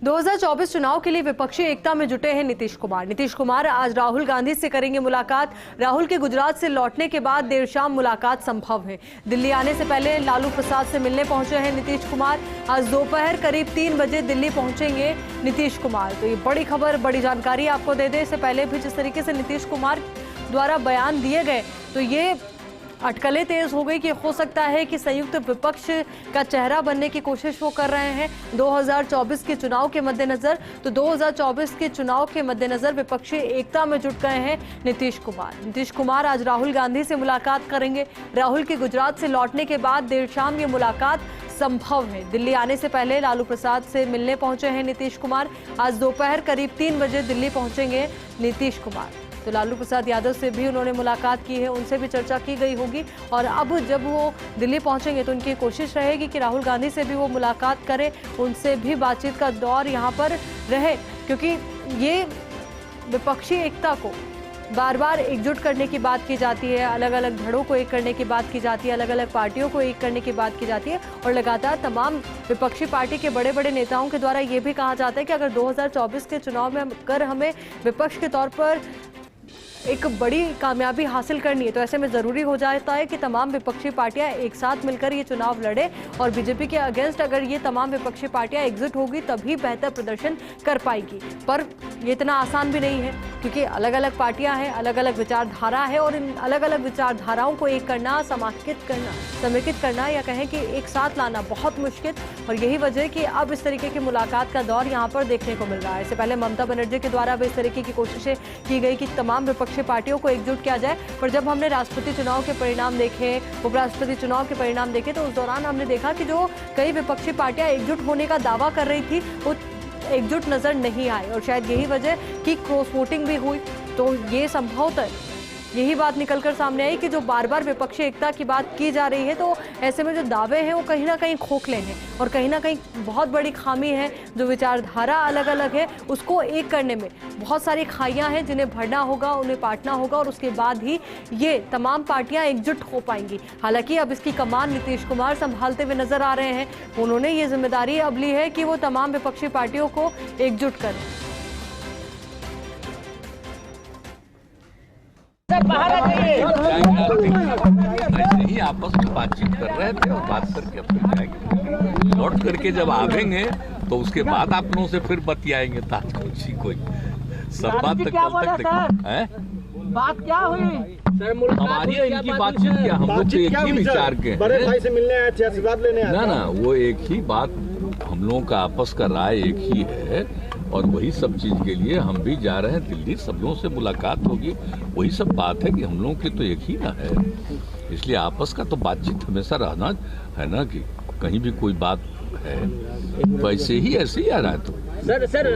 2024 चुनाव के लिए विपक्षी एकता में जुटे हैं नीतीश कुमार। नीतीश कुमार आज राहुल गांधी से करेंगे मुलाकात। राहुल के गुजरात से लौटने के बाद देर शाम मुलाकात संभव है। दिल्ली आने से पहले लालू प्रसाद से मिलने पहुंचे हैं नीतीश कुमार। आज दोपहर करीब 3 बजे दिल्ली पहुंचेंगे नीतीश कुमार। तो ये बड़ी खबर, बड़ी जानकारी आपको दे दें। इससे पहले भी जिस तरीके से नीतीश कुमार द्वारा बयान दिए गए तो ये अटकलें तेज हो गई कि हो सकता है कि संयुक्त विपक्ष का चेहरा बनने की कोशिश वो कर रहे हैं 2024 के चुनाव के मद्देनजर। तो 2024 के चुनाव के मद्देनजर विपक्षी एकता में जुट गए हैं नीतीश कुमार। नीतीश कुमार आज राहुल गांधी से मुलाकात करेंगे। राहुल के गुजरात से लौटने के बाद देर शाम ये मुलाकात संभव है। दिल्ली आने से पहले लालू प्रसाद से मिलने पहुंचे हैं नीतीश कुमार। आज दोपहर करीब 3 बजे दिल्ली पहुंचेंगे नीतीश कुमार। तो लालू प्रसाद यादव से भी उन्होंने मुलाकात की है, उनसे भी चर्चा की गई होगी। और अब जब वो दिल्ली पहुंचेंगे तो उनकी कोशिश रहेगी कि राहुल गांधी से भी वो मुलाकात करें, उनसे भी बातचीत का दौर यहाँ पर रहे, क्योंकि ये विपक्षी एकता को बार बार एकजुट करने की बात की जाती है, अलग अलग धड़ों को एक करने की बात की जाती है, अलग अलग पार्टियों को एक करने की बात की जाती है। और लगातार तमाम विपक्षी पार्टी के बड़े बड़े नेताओं के द्वारा ये भी कहा जाता है कि अगर 2024 के चुनाव में अगर हमें विपक्ष के तौर पर एक बड़ी कामयाबी हासिल करनी है तो ऐसे में ज़रूरी हो जाता है कि तमाम विपक्षी पार्टियां एक साथ मिलकर ये चुनाव लड़े। और बीजेपी के अगेंस्ट अगर ये तमाम विपक्षी पार्टियां एकजुट होगी तभी बेहतर प्रदर्शन कर पाएगी। पर ये इतना आसान भी नहीं है, क्योंकि अलग अलग पार्टियां हैं, अलग अलग विचारधारा है, और इन अलग अलग विचारधाराओं को एक करना, समेकित करना या कहें कि एक साथ लाना बहुत मुश्किल। और यही वजह है कि अब इस तरीके की मुलाकात का दौर यहाँ पर देखने को मिल रहा है। इससे पहले ममता बनर्जी के द्वारा भी इस तरीके की कोशिशें की गई कि तमाम विपक्षी पार्टियों को एकजुट किया जाए। पर जब हमने राष्ट्रपति चुनाव के परिणाम देखे, उपराष्ट्रपति चुनाव के परिणाम देखे, तो उस दौरान हमने देखा कि जो कई विपक्षी पार्टियां एकजुट होने का दावा कर रही थी वो एकजुट नजर नहीं आई। और शायद यही वजह कि क्रॉस वोटिंग भी हुई। तो ये संभवतः यही बात निकलकर सामने आई कि जो बार बार विपक्षी एकता की बात की जा रही है, तो ऐसे में जो दावे हैं वो कहीं ना कहीं खोखले हैं और कहीं ना कहीं बहुत बड़ी खामी है। जो विचारधारा अलग अलग है उसको एक करने में बहुत सारी खाइयां हैं जिन्हें भरना होगा, उन्हें पाटना होगा, और उसके बाद ही ये तमाम पार्टियां एकजुट हो पाएंगी। हालांकि अब इसकी कमान नीतीश कुमार संभालते हुए नजर आ रहे हैं। उन्होंने ये जिम्मेदारी अब ली है कि वो तमाम विपक्षी पार्टियों को एकजुट करें। ऐसे ही आपस में बातचीत कर रहे थे और बात करके अपने जाएंगे। लौट करके जब आवेंगे तो उसके बाद आप लोगों से फिर बतियाएंगे। कोई सब बात तक कल तक है। बात क्या हुई सर? हमारी इनकी बातचीत क्या, हम लोग एक ही विचार के बड़े भाई से मिलने आए थे, आशीर्वाद लेने आए थे। ना वो एक ही बात, हम लोगों का आपस का राय एक ही है। और वही सब चीज के लिए हम भी जा रहे हैं दिल्ली, सब लोगों से मुलाकात होगी। वही सब बात है कि हम लोगों की तो एक ही ना है, इसलिए आपस का तो बातचीत हमेशा रहना है ना। कि कहीं भी कोई बात है तो ऐसे ही आ रहा है। तो सर